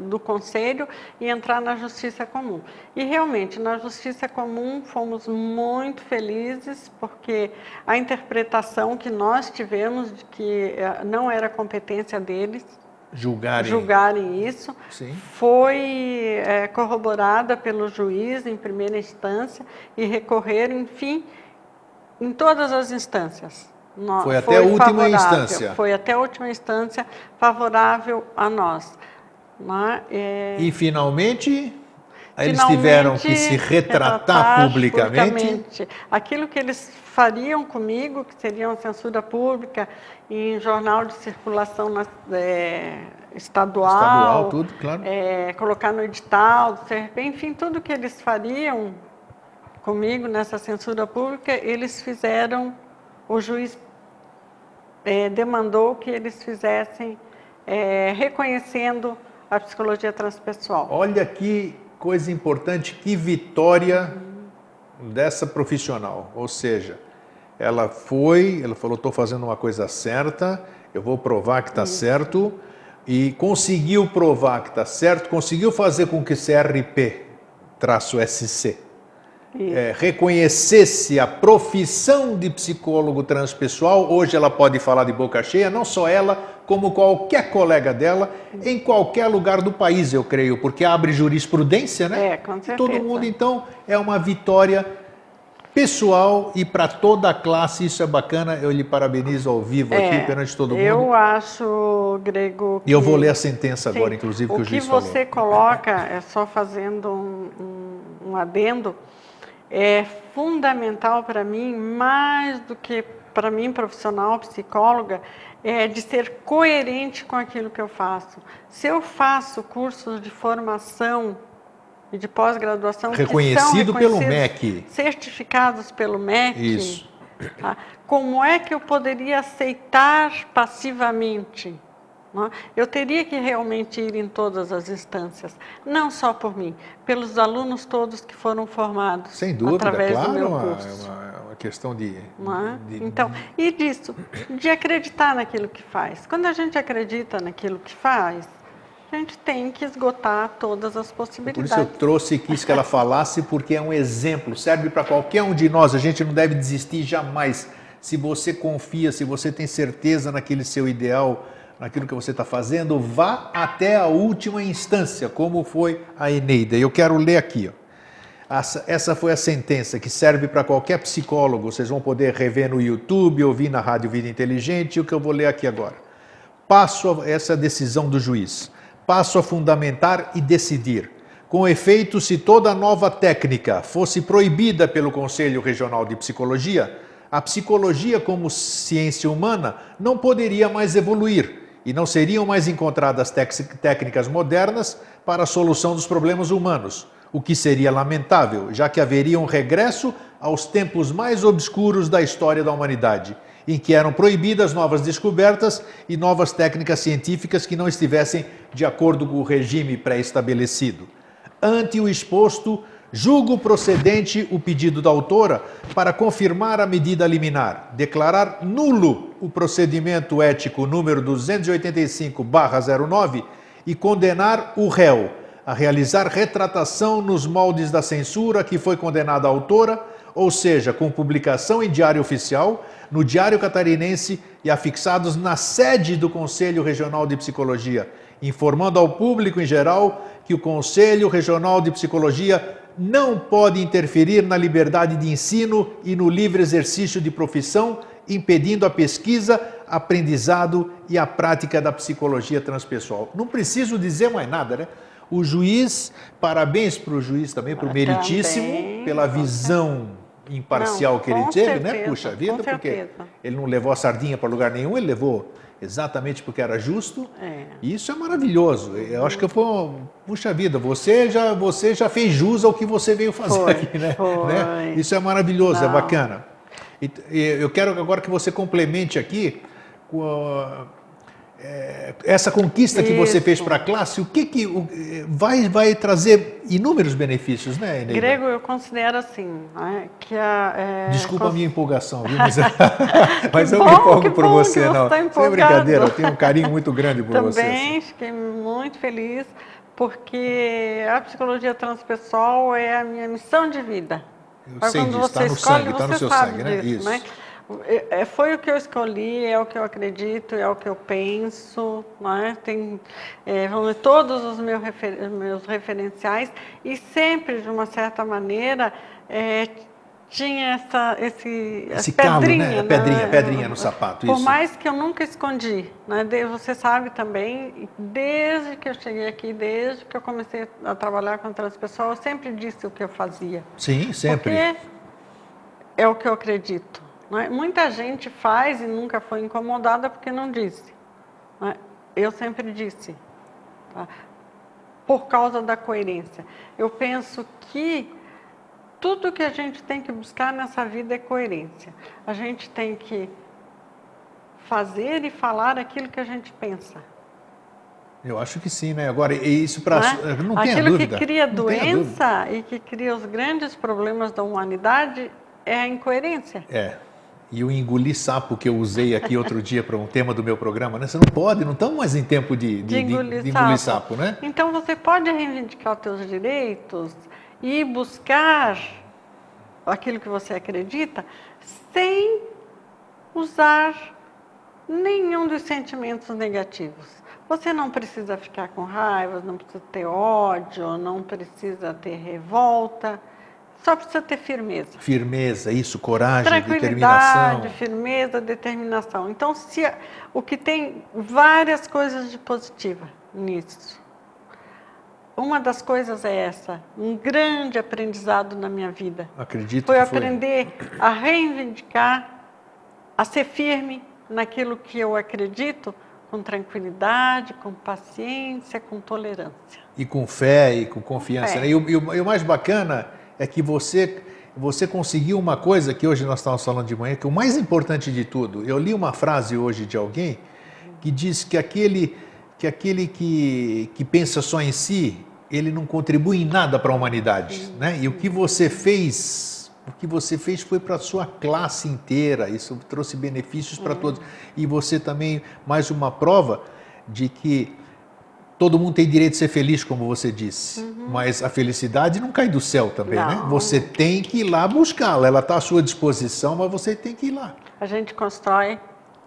do conselho e entrar na justiça comum. E realmente, na justiça comum, fomos muito felizes, porque a interpretação que nós tivemos de que não era competência deles julgarem isso, foi corroborada pelo juiz em primeira instância e recorreram, enfim, em todas as instâncias. Foi até a última instância. Foi até a última instância favorável a nós. E finalmente, eles tiveram que se retratar publicamente. Aquilo que eles fariam comigo, que seria uma censura pública em jornal de circulação estadual, tudo, claro. Colocar no edital, enfim, tudo que eles fariam comigo nessa censura pública, eles fizeram. O juiz demandou que eles fizessem reconhecendo a psicologia transpessoal. Olha que coisa importante, que vitória dessa profissional. Ou seja, ela falou, estou fazendo uma coisa certa, eu vou provar que está certo, e conseguiu provar que está certo, conseguiu fazer com que CRP-SC reconhecesse a profissão de psicólogo transpessoal. Hoje ela pode falar de boca cheia, não só ela, como qualquer colega dela, em qualquer lugar do país, eu creio, porque abre jurisprudência, né? Com certeza. Todo mundo, então, é uma vitória pessoal e para toda a classe, isso é bacana, eu lhe parabenizo ao vivo aqui perante todo mundo. Eu acho, Grego, e eu vou ler a sentença agora, inclusive, que o juiz falou. O que você coloca, só fazendo um adendo, é fundamental para mim, mais do que para mim, profissional, psicóloga, de ser coerente com aquilo que eu faço. Se eu faço cursos de formação e de pós-graduação reconhecido pelo MEC, certificados pelo MEC, isso. Como é que eu poderia aceitar passivamente? Eu teria que realmente ir em todas as instâncias, não só por mim, pelos alunos todos que foram formados. Sem dúvida, através claro, do meu curso. uma questão de... Então, e disso, de acreditar naquilo que faz. Quando a gente acredita naquilo que faz, a gente tem que esgotar todas as possibilidades. Por isso eu trouxe e quis que ela falasse, porque é um exemplo, serve para qualquer um de nós, a gente não deve desistir jamais. Se você confia, se você tem certeza naquele seu ideal, naquilo que você está fazendo, vá até a última instância, como foi a Eneida. Eu quero ler aqui. Essa foi a sentença que serve para qualquer psicólogo. Vocês vão poder rever no YouTube, ouvir na Rádio Vida Inteligente, o que eu vou ler aqui agora. Essa decisão do juiz. Passo a fundamentar e decidir. Com efeito, se toda nova técnica fosse proibida pelo Conselho Regional de Psicologia, a psicologia como ciência humana não poderia mais evoluir e não seriam mais encontradas técnicas modernas para a solução dos problemas humanos, o que seria lamentável, já que haveria um regresso aos tempos mais obscuros da história da humanidade, em que eram proibidas novas descobertas e novas técnicas científicas que não estivessem de acordo com o regime pré-estabelecido. Ante o exposto, julgo procedente o pedido da autora para confirmar a medida liminar, declarar nulo o procedimento ético número 285/09 e condenar o réu a realizar retratação nos moldes da censura que foi condenada a autora, ou seja, com publicação em Diário Oficial, no Diário Catarinense e afixados na sede do Conselho Regional de Psicologia, informando ao público em geral que o Conselho Regional de Psicologia não pode interferir na liberdade de ensino e no livre exercício de profissão, impedindo a pesquisa, aprendizado e a prática da psicologia transpessoal. Não preciso dizer mais nada, né? O juiz, parabéns para o juiz também, para o meritíssimo, pela visão imparcial que ele teve, né? Puxa vida, porque ele não levou a sardinha para lugar nenhum, ele levou exatamente porque era justo. E isso é maravilhoso. Eu acho que puxa vida, você já fez jus ao que você veio fazer aqui, né? Isso é maravilhoso, é bacana. Eu quero agora que você complemente aqui essa conquista que você fez para a classe, o que vai trazer inúmeros benefícios, né, Eneida? Grego, eu considero assim, né, que Desculpa a minha empolgação, viu? Mas eu me empolgo por você, não. Sem brincadeira, eu tenho um carinho muito grande por você. Também fiquei muito feliz, porque a psicologia transpessoal é a minha missão de vida. Eu sei disso, está no sangue, está no seu sangue, né? Disso, né? Foi o que eu escolhi, é o que eu acredito, é o que eu penso, né? Tem todos os meus referenciais e sempre, de uma certa maneira, tinha essa pedrinha, calo, né? Pedrinha no sapato. Por mais que eu nunca escondi, né? Você sabe também, desde que eu cheguei aqui, desde que eu comecei a trabalhar com transpessoal, eu sempre disse o que eu fazia. Sim, sempre. Porque é o que eu acredito. Muita gente faz e nunca foi incomodada porque não disse. Eu sempre disse, tá? Por causa da coerência. Eu penso que tudo que a gente tem que buscar nessa vida é coerência. A gente tem que fazer e falar aquilo que a gente pensa. Eu acho que sim, né? Agora, isso para não tenha aquilo dúvida. Que cria doença e que cria os grandes problemas da humanidade é a incoerência. E o engolir sapo que eu usei aqui outro dia para um tema do meu programa, né? Você não pode, não estamos mais em tempo de engolir sapo, né? Então você pode reivindicar os seus direitos e buscar aquilo que você acredita sem usar nenhum dos sentimentos negativos. Você não precisa ficar com raiva, não precisa ter ódio, não precisa ter revolta. Só precisa ter firmeza. Firmeza, isso, coragem, tranquilidade, firmeza, determinação. Então, o que tem várias coisas de positiva nisso. Uma das coisas é essa, um grande aprendizado na minha vida. Acredito foi que aprender a reivindicar, a ser firme naquilo que eu acredito, com tranquilidade, com paciência, com tolerância. E com fé e com confiança. Né? E o mais bacana é que você conseguiu uma coisa que hoje nós estávamos falando de manhã, que é o mais importante de tudo. Eu li uma frase hoje de alguém que diz que aquele que pensa só em si, ele não contribui em nada para a humanidade. Né? E o que você fez foi para a sua classe inteira, isso trouxe benefícios para todos. E você também, mais uma prova de que todo mundo tem direito de ser feliz, como você disse, mas a felicidade não cai do céu também, né? Você tem que ir lá buscá-la, ela está à sua disposição, mas você tem que ir lá. A gente constrói.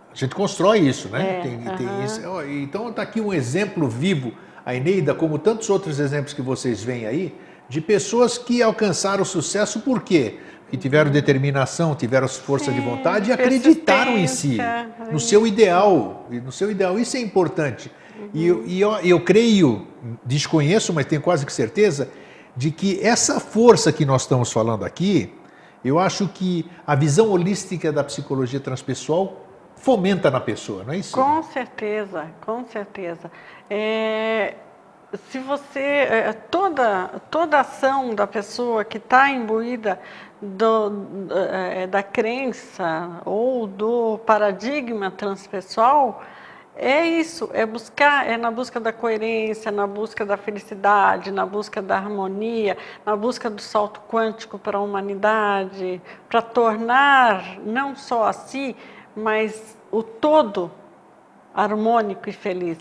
A gente constrói isso, né? Tem isso. Então está aqui um exemplo vivo, a Eneida, como tantos outros exemplos que vocês veem aí, de pessoas que alcançaram o sucesso por quê? Que tiveram determinação, tiveram força de vontade e acreditaram em si, no seu ideal, isso é importante. E eu creio, desconheço, mas tenho quase que certeza, de que essa força que nós estamos falando aqui, eu acho que a visão holística da psicologia transpessoal fomenta na pessoa, não é isso? Com certeza, com certeza. Se você, toda ação da pessoa que está imbuída da crença ou do paradigma transpessoal, é isso, é na busca da coerência, na busca da felicidade, na busca da harmonia, na busca do salto quântico para a humanidade, para tornar não só a si, mas o todo harmônico e feliz.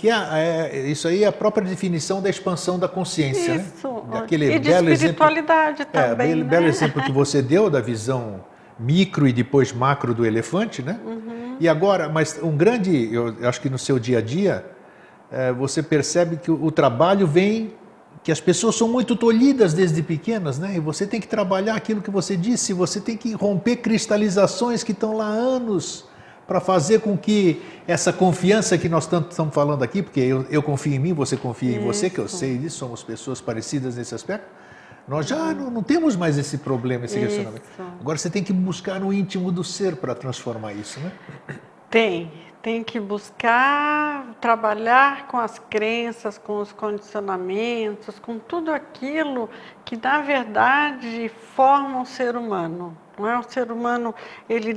Isso aí é a própria definição da expansão da consciência, isso, né? Daquele e de espiritualidade também, né? Belo exemplo que você deu da visão micro e depois macro do elefante, né? E agora, mas eu acho que no seu dia a dia, você percebe que o trabalho vem, que as pessoas são muito tolhidas desde pequenas, né? E você tem que trabalhar aquilo que você disse, você tem que romper cristalizações que estão lá há anos, para fazer com que essa confiança que nós tanto estamos falando aqui, porque eu confio em mim, você confia em você, que eu sei disso, somos pessoas parecidas nesse aspecto, nós já não temos mais esse problema, esse questionamento. Agora você tem que buscar no íntimo do ser para transformar isso, né? Tem que buscar trabalhar com as crenças, com os condicionamentos, com tudo aquilo que, na verdade, forma o ser humano. Não é? O ser humano, ele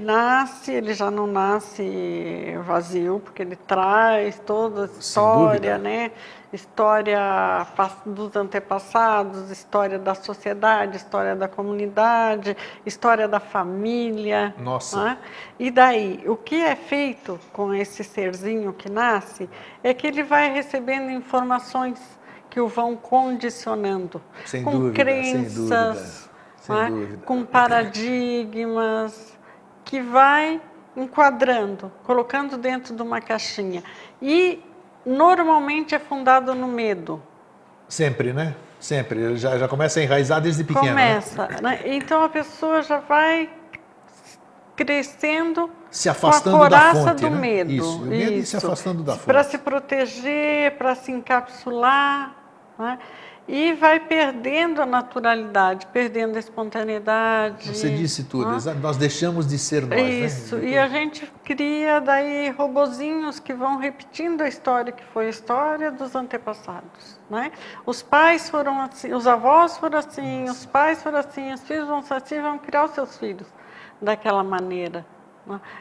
já não nasce vazio, porque ele traz toda a história, né? História dos antepassados, história da sociedade, história da comunidade, história da família. Nossa! Né? E daí, o que é feito com esse serzinho que nasce é que ele vai recebendo informações que o vão condicionando. Sem com dúvida, crenças, sem dúvida. Com paradigmas, que vai enquadrando, colocando dentro de uma caixinha. E normalmente é fundado no medo. Sempre, né? Sempre. Ele já começa a enraizar desde pequeno. Começa, né? Então a pessoa já vai crescendo, se afastando com a da coraça fonte, do né? medo. Isso, o medo e se afastando da fonte. Para se proteger, para se encapsular, né? E vai perdendo a naturalidade, perdendo a espontaneidade. Você disse tudo, nós deixamos de ser nós. Isso, né? E a gente cria daí robozinhos que vão repetindo a história que foi a história dos antepassados. Né? Os pais foram assim, os avós foram assim, os pais foram assim, os filhos vão ser assim, vão criar os seus filhos daquela maneira.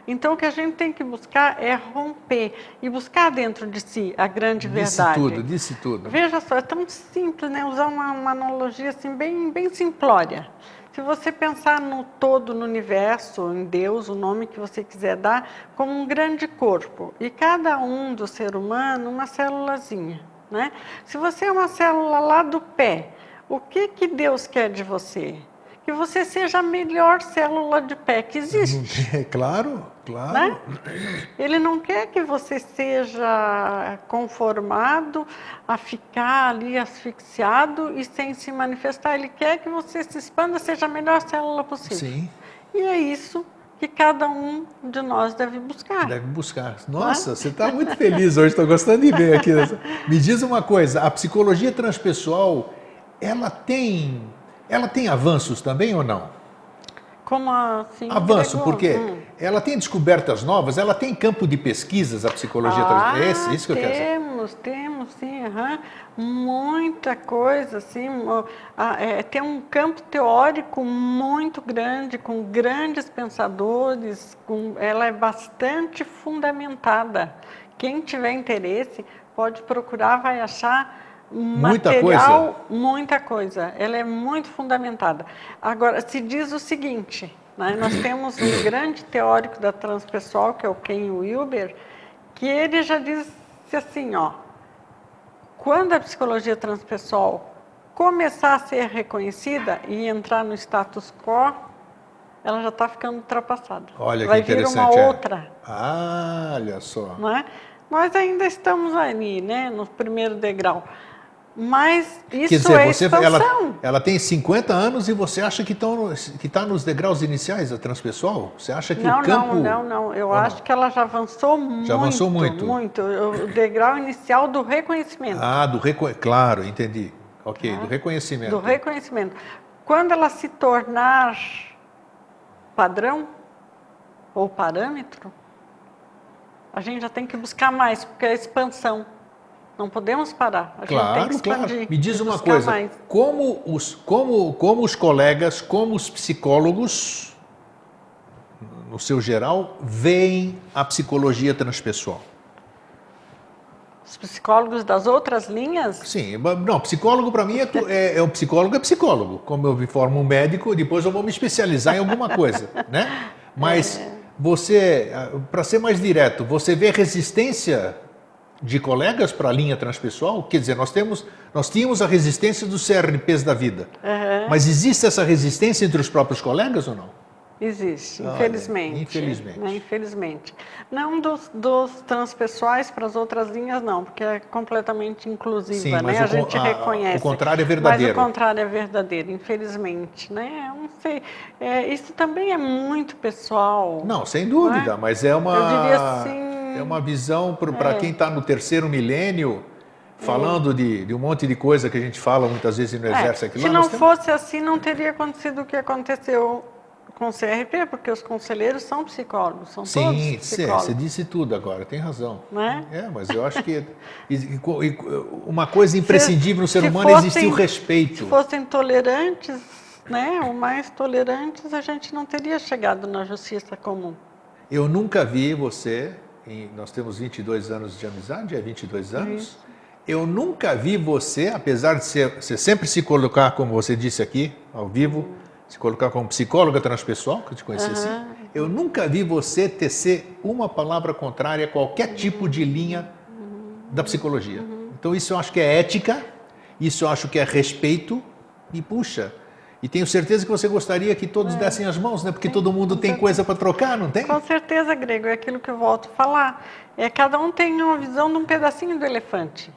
Então, o que a gente tem que buscar é romper e buscar dentro de si a grande verdade. Disse tudo. Veja só, é tão simples, né? Usar uma analogia assim, bem simplória. Se você pensar no todo, no universo, em Deus, o nome que você quiser dar, como um grande corpo, e cada um do ser humano uma célulazinha, né? Se você é uma célula lá do pé, o que Deus quer de você? Que você seja a melhor célula de pé que existe. Claro. Né? Ele não quer que você seja conformado a ficar ali asfixiado e sem se manifestar. Ele quer que você se expanda, seja a melhor célula possível. Sim. E é isso que cada um de nós deve buscar. Deve buscar. Nossa, você está muito feliz hoje, estou gostando de ver aqui. Me diz uma coisa, a psicologia transpessoal, ela tem avanços também ou não? Como assim? Avanço, porque ela tem descobertas novas, ela tem campo de pesquisas, a psicologia transpessoal. Isso que eu quero dizer. Temos, sim. Muita coisa, assim. Tem um campo teórico muito grande, com grandes pensadores, ela é bastante fundamentada. Quem tiver interesse pode procurar, vai achar muita coisa. Ela é muito fundamentada. Agora, se diz o seguinte, né? Nós temos um grande teórico da transpessoal, que é o Ken Wilber, que ele já disse assim, quando a psicologia transpessoal começar a ser reconhecida e entrar no status quo, ela já está ficando ultrapassada. Olha vai que interessante. Vai vir uma outra. Olha só. Não é? Nós ainda estamos ali, né, no primeiro degrau. Mas Quer isso dizer, é expansão. ela tem 50 anos e você acha que está nos degraus iniciais da transpessoal? Você acha que o campo... Não. Eu acho que ela já avançou muito. Já avançou muito? Muito. O degrau inicial do reconhecimento. Claro, entendi. Ok, Tá? do reconhecimento. Do reconhecimento. Quando ela se tornar padrão ou parâmetro, a gente já tem que buscar mais, porque é expansão. Não podemos parar. A gente tem que expandir. Me diz uma coisa, como os colegas, como os psicólogos, no seu geral, veem a psicologia transpessoal? Os psicólogos das outras linhas? Sim, não, psicólogo para mim um psicólogo é psicólogo. Como eu me formo um médico, depois eu vou me especializar em alguma coisa, né? Mas você, para ser mais direto, você vê resistência de colegas para a linha transpessoal? Quer dizer, nós tínhamos a resistência dos CRPs da vida. Mas existe essa resistência entre os próprios colegas ou não? Existe, infelizmente. Infelizmente. Né? Infelizmente. Não dos transpessoais para as outras linhas, não, porque é completamente inclusiva, sim, né? mas a gente reconhece. O contrário é verdadeiro. Mas o contrário é verdadeiro, infelizmente. Né? Eu não sei. Isso também é muito pessoal. Não, sem dúvida, né? mas é uma... Eu diria assim... É uma visão para quem está no terceiro milênio, falando de um monte de coisa que a gente fala muitas vezes no exército aqui. Se não fosse assim, não teria acontecido o que aconteceu com o CRP, porque os conselheiros são psicólogos, são todos psicólogos. Você disse tudo agora, tem razão. Né? Mas eu acho que uma coisa imprescindível no ser humano é existir o respeito. Se fossem tolerantes, né, ou mais tolerantes, a gente não teria chegado na justiça comum. Eu nunca vi você, nós temos 22 anos de amizade, 22 anos, isso. Eu nunca vi você, apesar de você sempre se colocar, como você disse aqui, ao vivo, se colocar como psicóloga transpessoal, que eu te conheci assim, eu nunca vi você tecer uma palavra contrária a qualquer tipo de linha da psicologia. Então isso eu acho que é ética, isso eu acho que é respeito e puxa. E tenho certeza que você gostaria que todos dessem as mãos, né? Porque todo mundo tem coisa para trocar, não tem? Com certeza, Grego, é aquilo que eu volto a falar. Cada um tem uma visão de um pedacinho do elefante.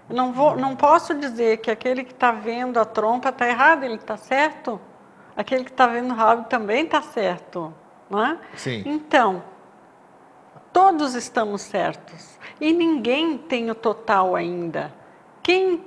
Não posso dizer que aquele que está vendo a trompa está errado, ele está certo. Aquele que está vendo o rabo também está certo. Não é? Sim. Então, todos estamos certos. E ninguém tem o total ainda. Quem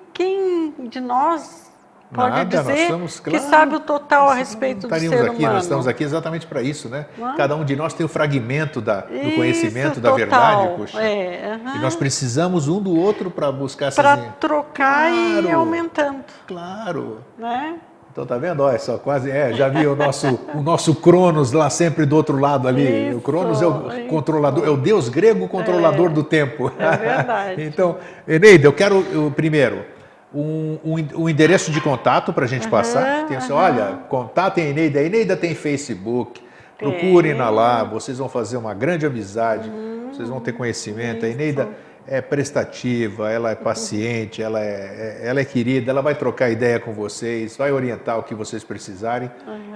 de nós pode dizer que sabe o total a respeito do ser humano? Nós estamos aqui exatamente para isso, né? Cada um de nós tem o fragmento do conhecimento, total, da verdade, puxa. E nós precisamos um do outro para buscar essas... Para trocar e ir aumentando. Claro. Né? Então, tá vendo? Olha só, quase, já vi o nosso Cronos lá sempre do outro lado ali. Isso, o Cronos é o controlador, é o deus grego controlador do tempo. É verdade. Então, Eneida, eu quero primeiro um endereço de contato para a gente passar. Tem assim, olha, contatem a Eneida. A Eneida tem Facebook. Procurem lá, vocês vão fazer uma grande amizade, vocês vão ter conhecimento. Isso. A Eneida é prestativa, ela é paciente, ela é querida, ela vai trocar ideia com vocês, vai orientar o que vocês precisarem.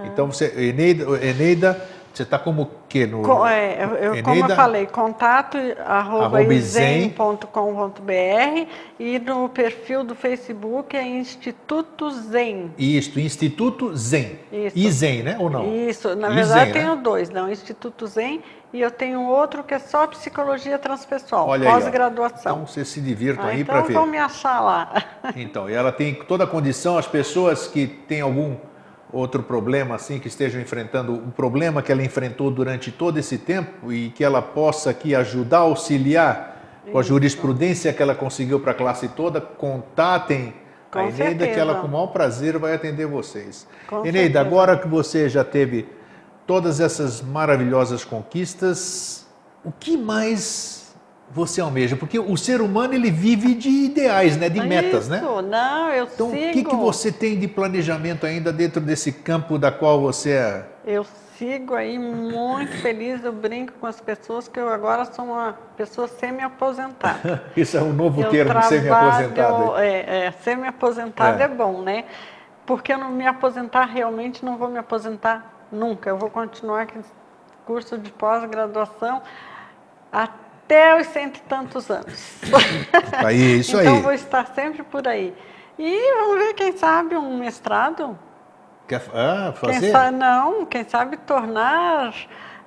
Então, Eneida, você está como o quê? Como eu falei, contato@isen.com.br e no perfil do Facebook é Instituto Zen. Isso, Instituto Zen. Isso. Isen, né? Ou não? Isso, na verdade tenho dois, não, Instituto Zen e eu tenho outro que é só psicologia transpessoal, pós-graduação. Então vocês se divirtam aí para ver. Então vão me achar lá. Então, e ela tem toda a condição, as pessoas que têm algum outro problema assim, que estejam enfrentando o problema que ela enfrentou durante todo esse tempo e que ela possa aqui ajudar, auxiliar com a jurisprudência que ela conseguiu para a classe toda, contatem a Eneida, que ela com o maior prazer vai atender vocês. Eneida, agora que você já teve todas essas maravilhosas conquistas, o que mais você almeja? Porque o ser humano, ele vive de ideais, né? De metas, né? Não, eu então, sigo. O que você tem de planejamento ainda dentro desse campo da qual você é? Eu sigo aí muito feliz, eu brinco com as pessoas que eu agora sou uma pessoa semi-aposentada. Isso é um novo termo, semi-aposentada. Semi-aposentada é bom, né? Porque eu não me aposentar, realmente não vou me aposentar nunca. Eu vou continuar com curso de pós-graduação até os 100 e tantos anos. Aí, isso então, aí. vou estar sempre por aí. E vamos ver, quem sabe, um mestrado. Quer fazer? Quem sabe tornar,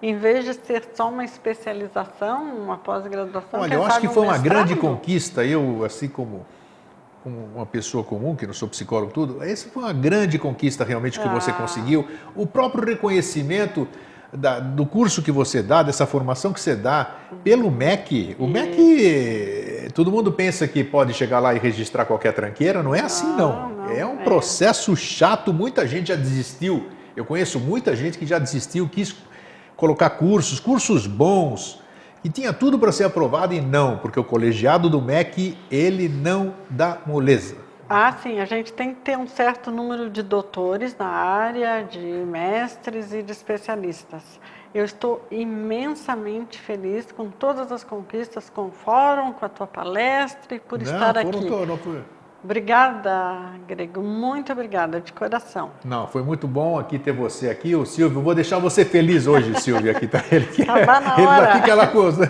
em vez de ser só uma especialização, uma pós-graduação. Olha, quem eu acho sabe que foi uma mestrado? grande conquista, eu, assim como uma pessoa comum, que não sou psicólogo tudo, essa foi uma grande conquista realmente que você conseguiu. O próprio reconhecimento do curso que você dá, dessa formação que você dá, pelo MEC. O MEC, todo mundo pensa que pode chegar lá e registrar qualquer tranqueira, não é assim não. É um processo chato, muita gente já desistiu. Eu conheço muita gente que já desistiu, quis colocar cursos bons, e tinha tudo para ser aprovado e não, porque o colegiado do MEC, ele não dá moleza. Sim, a gente tem que ter um certo número de doutores na área, de mestres e de especialistas. Eu estou imensamente feliz com todas as conquistas, com o fórum, com a tua palestra e por estar aqui. Obrigada, Grego, muito obrigada, de coração. Não, foi muito bom aqui ter você aqui, o Silvio. Vou deixar você feliz hoje, Silvio, aqui tá ele. Ele tá aqui aquela coisa,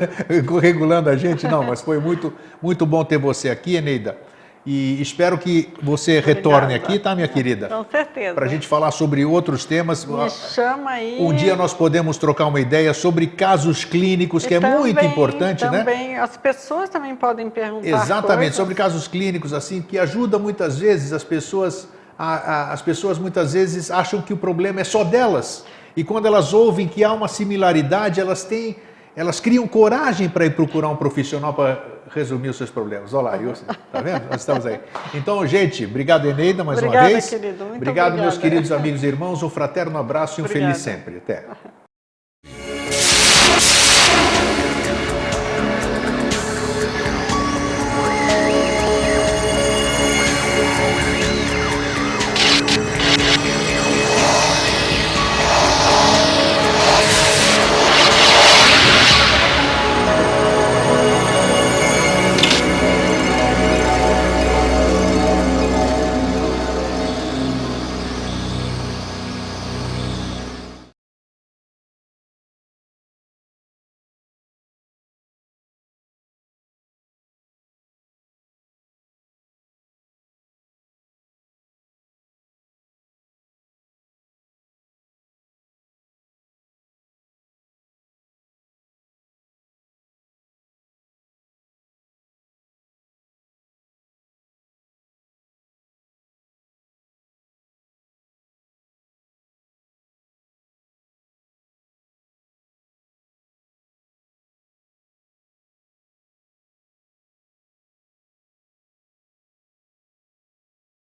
regulando a gente, não, mas foi muito bom ter você aqui, Eneida. E espero que você retorne aqui, tá, minha querida? Com certeza. Para a gente falar sobre outros temas. Me chama aí. Um dia nós podemos trocar uma ideia sobre casos clínicos, que é muito importante, né? Também, as pessoas também podem perguntar. Exatamente, sobre casos clínicos, assim, que ajuda muitas vezes as pessoas. As pessoas muitas vezes acham que o problema é só delas. E quando elas ouvem que há uma similaridade, elas criam coragem para ir procurar um profissional para resumir os seus problemas. Olha lá, tá vendo? Nós estamos aí. Então, gente, obrigado, Eneida, mais uma vez. Querido, muito obrigado, meus queridos amigos e irmãos. Um fraterno abraço e um feliz sempre. Até.